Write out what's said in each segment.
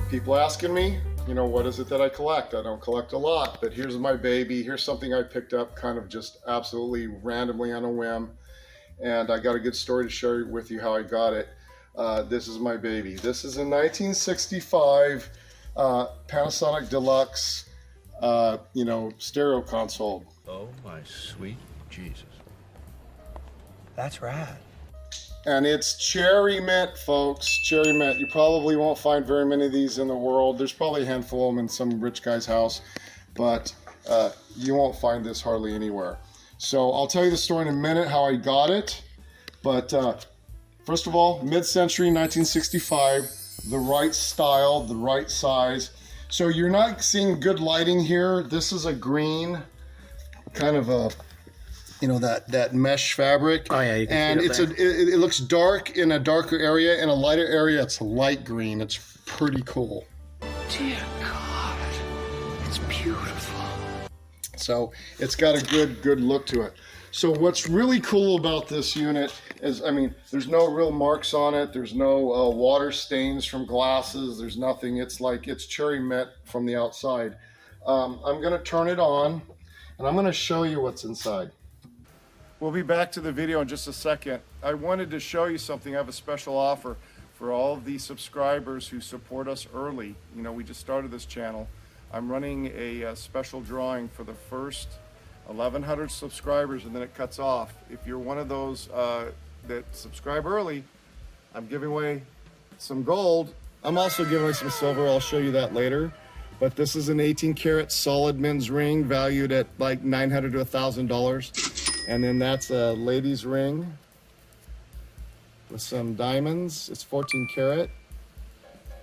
People asking me, you know, what is it that I collect? I don't collect a lot, but here's my baby. Here's something I picked up kind of just absolutely randomly on a whim. And I got a good story to share with you how I got it. This is my baby. This is a 1965 Panasonic Deluxe, stereo console. Oh my sweet Jesus. That's rad. And it's cherry mint, folks. Cherry mint. You probably won't find very many of these in the world. There's probably a handful of them in some rich guy's house, but you won't find this hardly anywhere. So I'll tell you the story in a minute, how I got it. But first of all, mid-century 1965, the right style, the right size. So you're not seeing good lighting here. This is a green, kind of a, that mesh fabric. Oh yeah, you can and see it looks dark in a darker area. In a lighter area, it's light green. It's pretty cool. Dear God, it's beautiful. So it's got a good look to it. So what's really cool about this unit is, there's no real marks on it. There's no water stains from glasses. There's nothing. It's cherry mint from the outside. I'm gonna turn it on and I'm gonna show you what's inside. We'll be back to the video in just a second. I wanted to show you something. I have a special offer for all of the subscribers who support us early. We just started this channel. I'm running a special drawing for the first 1,100 subscribers, and then it cuts off. If you're one of those that subscribe early, I'm giving away some gold. I'm also giving away some silver. I'll show you that later. But this is an 18 karat solid men's ring valued at like $900 to $1,000. And then that's a lady's ring with some diamonds. It's 14 karat.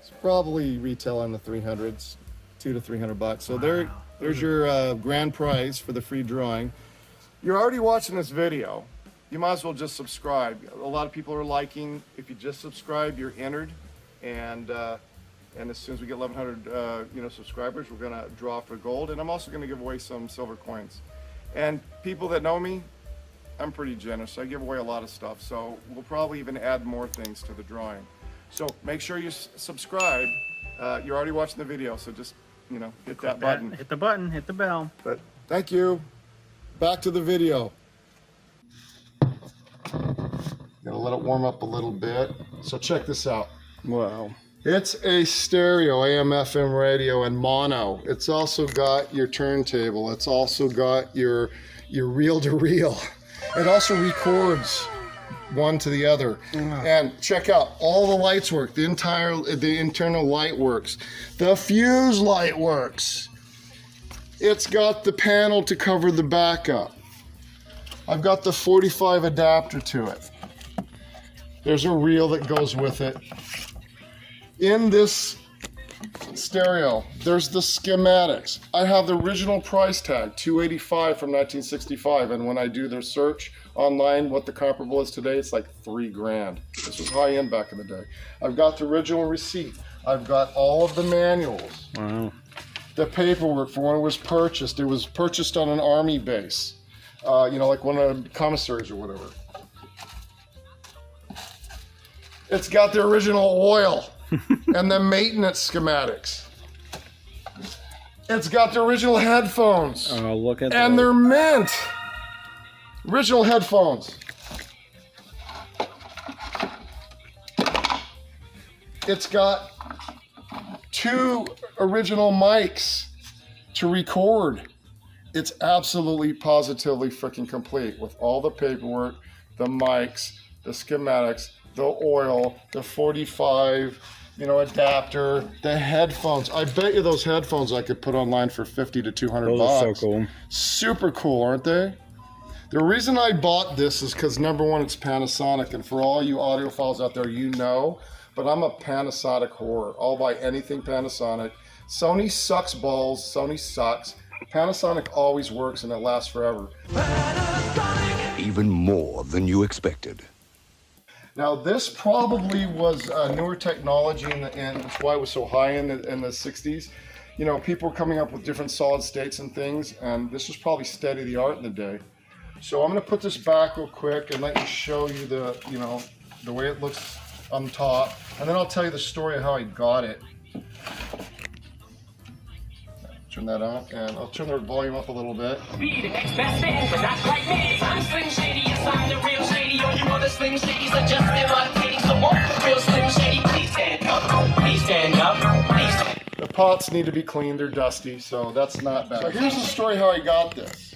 It's probably retail in the 300s, $200 to $300. So wow. There's your grand prize for the free drawing. You're already watching this video. You might as well just subscribe. A lot of people are liking. If you just subscribe, you're entered. And as soon as we get 1,100 subscribers, we're gonna draw for gold. And I'm also gonna give away some silver coins. And people that know me, I'm pretty generous. I give away a lot of stuff. So we'll probably even add more things to the drawing. So make sure you subscribe. You're already watching the video, so just hit that button. Hit the button, hit the bell. But thank you. Back to the video. Gonna let it warm up a little bit. So check this out. Wow. It's a stereo AM FM radio and mono. It's also got your turntable. It's also got your reel to reel. It also records one to the other. And check out, all the lights work. The internal light works. The fuse light works. It's got the panel to cover the backup. I've got the 45 adapter to it. There's a reel that goes with it. In this stereo, there's the schematics. I have the original price tag, $285 from 1965, and when I do the search online what the comparable is today, it's like $3 grand. This was high end back in the day. I've got the original receipt. I've got all of the manuals. Wow. The paperwork for when it was purchased. It was purchased on an army base, like one of the commissaries or whatever. It's got the original oil and the maintenance schematics. It's got the original headphones. Oh, look at that. And they're mint. Original headphones. It's got 2 original mics to record. It's absolutely positively freaking complete with all the paperwork, the mics, the schematics, the oil, the 45 adapter, the headphones. I bet you those headphones I could put online for $50 to $200. Those are so cool. Super cool, aren't they? The reason I bought this is because, number one, it's Panasonic, and for all you audiophiles out there, but I'm a Panasonic whore. I'll buy anything Panasonic. Sony sucks balls. Sony sucks. Panasonic always works and it lasts forever. Even more than you expected. Now, this probably was newer technology, and that's why it was so high in the 60s. People were coming up with different solid states and things, and this was probably state of the art in the day. So I'm going to put this back real quick and let me show you the way it looks on top, and then I'll tell you the story of how I got it. turn that on, and I'll turn the volume up a little bit. Be the next best thing, but not like me. I'm Slim Shady, yes, I'm the real Shady. All you other Slim Shadys are just imitating. So won't the real Slim Shady please stand up? Please stand up. Please stand up. The pots need to be cleaned, they're dusty, so that's not bad. So here's the story how I got this.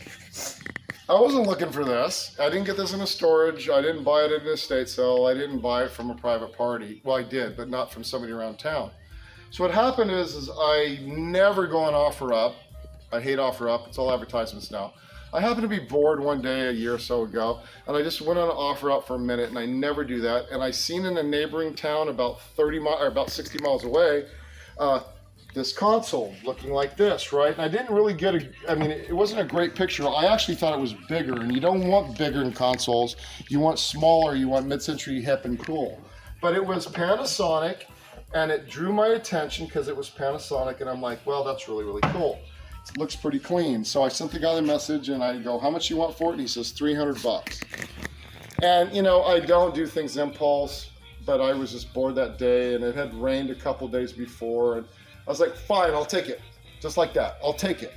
I wasn't looking for this. I didn't get this in a storage. I didn't buy it at an estate sale. I didn't buy it from a private party. Well, I did, but not from somebody around town. So what happened is I never go on OfferUp. I hate OfferUp. It's all advertisements now. I happened to be bored one day a year or so ago, and I just went on OfferUp for a minute, and I never do that. And I seen in a neighboring town about 60 miles away, this console looking like this, right? And I didn't really get it wasn't a great picture. I actually thought it was bigger, and you don't want bigger in consoles. You want smaller, you want mid-century, hip, and cool. But it was Panasonic, and it drew my attention because it was Panasonic, and I'm like, well, that's really, really cool. It looks pretty clean. So I sent the guy the message, and I go, how much you want for it? And he says, $300. And, you know, I don't do things impulse, but I was just bored that day, and it had rained a couple days before, and I was like, fine, I'll take it. Just like that, I'll take it.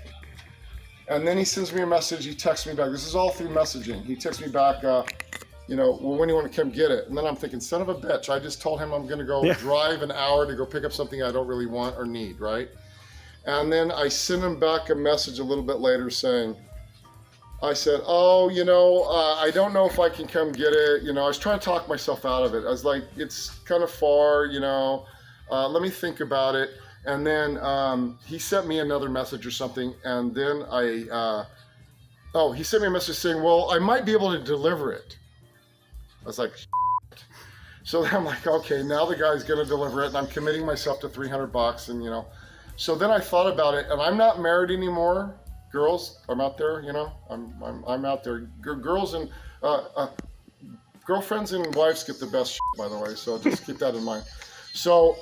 And then he sends me a message, he texts me back. This is all through messaging. He texts me back, you know, well, when do you want to come get it? And then I'm thinking, son of a bitch, I just told him I'm gonna go drive an hour to go pick up something I don't really want or need, right? And then I sent him back a message a little bit later saying, I said, oh, you know, I don't know if I can come get it. You know, I was trying to talk myself out of it. I was like, it's kind of far, you know, let me think about it. And then he sent me another message or something, and then he sent me a message saying, well, I might be able to deliver it. I was like, shit. So then I'm like, okay, now the guy's gonna deliver it, and I'm committing myself to $300, and you know. So then I thought about it, and I'm not married anymore. Girls, I'm out there, you know, I'm out there. Girls and girlfriends and wives get the best shit, by the way, so just keep that in mind. So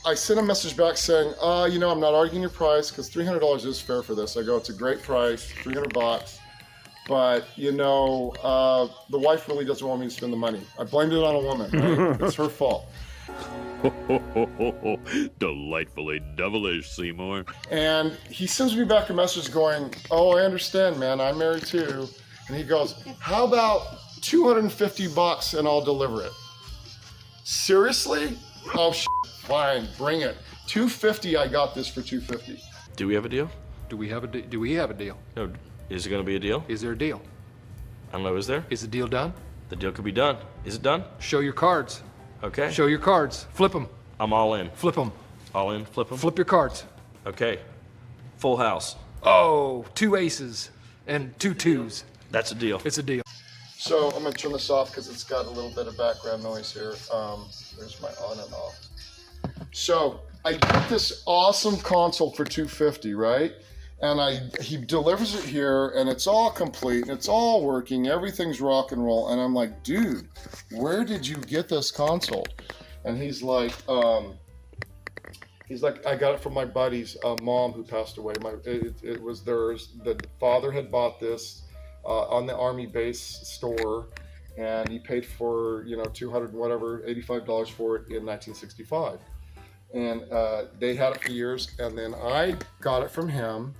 I sent a message back saying, you know, I'm not arguing your price because $300 is fair for this. I go, it's a great price, $300, but you know, the wife really doesn't want me to spend the money. I blamed it on a woman, right? It's her fault. Delightfully devilish, Seymour. And he sends me back a message going, oh, I understand, man, I'm married too. And he goes, how about $250 and I'll deliver it? Seriously? Oh, fine, bring it. $250, I got this for $250. Do we have a deal? Do we have a deal? No. Is it gonna be a deal? Is there a deal? I don't know, is there? Is the deal done? The deal could be done. Is it done? Show your cards. Okay. Show your cards. Flip them. I'm all in. Flip them. All in, flip them? Flip your cards. Okay. Full house. Oh, 2 aces and 2 twos. That's a deal. It's a deal. So I'm gonna turn this off because it's got a little bit of background noise here. There's my on and off. So I get this awesome console for $250, right? And he delivers it here, and it's all complete, and it's all working, everything's rock and roll. And I'm like, dude, where did you get this console? And he's like, I got it from my buddy's mom who passed away. It was theirs. The father had bought this on the Army base store, and he paid for, you know, $85 for it in 1965. And they had it for years, and then I got it from him.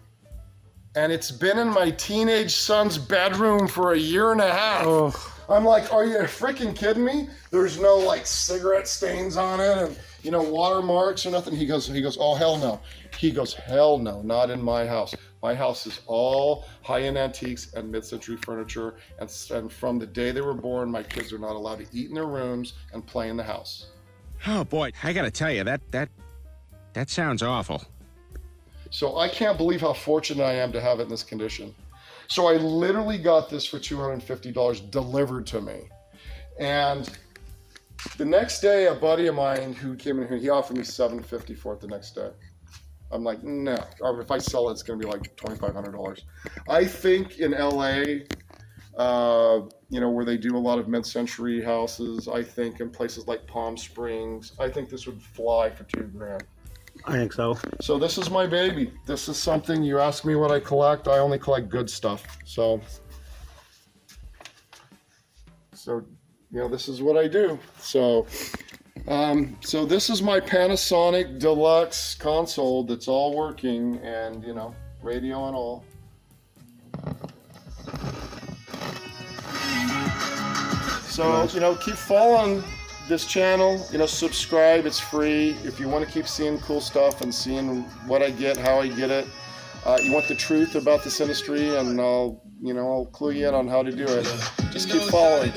And it's been in my teenage son's bedroom for 1.5 years. Oh. I'm like, are you freaking kidding me? There's no like cigarette stains on it and, you know, watermarks or nothing. He goes, oh, hell no. He goes, hell no, not in my house. My house is all high-end antiques and mid-century furniture. And from the day they were born, my kids are not allowed to eat in their rooms and play in the house. Oh boy, I gotta tell you, that sounds awful. So I can't believe how fortunate I am to have it in this condition. So I literally got this for $250 delivered to me. And the next day, a buddy of mine who came in here, he offered me $750 for it the next day. I'm like, no, if I sell it, it's gonna be like $2,500. I think in LA, you know, where they do a lot of mid-century houses, I think in places like Palm Springs, I think this would fly for $2,000. I think so. So this is my baby. This is something, you ask me what I collect, I only collect good stuff. So, you know, this is what I do. So So this is my Panasonic Deluxe console that's all working, and you know, radio and all. So, you know, keep following this channel, you know, subscribe, it's free. If you want to keep seeing cool stuff and seeing what I get, how I get it, you want the truth about this industry, and I'll clue you in on how to do it. Just keep following.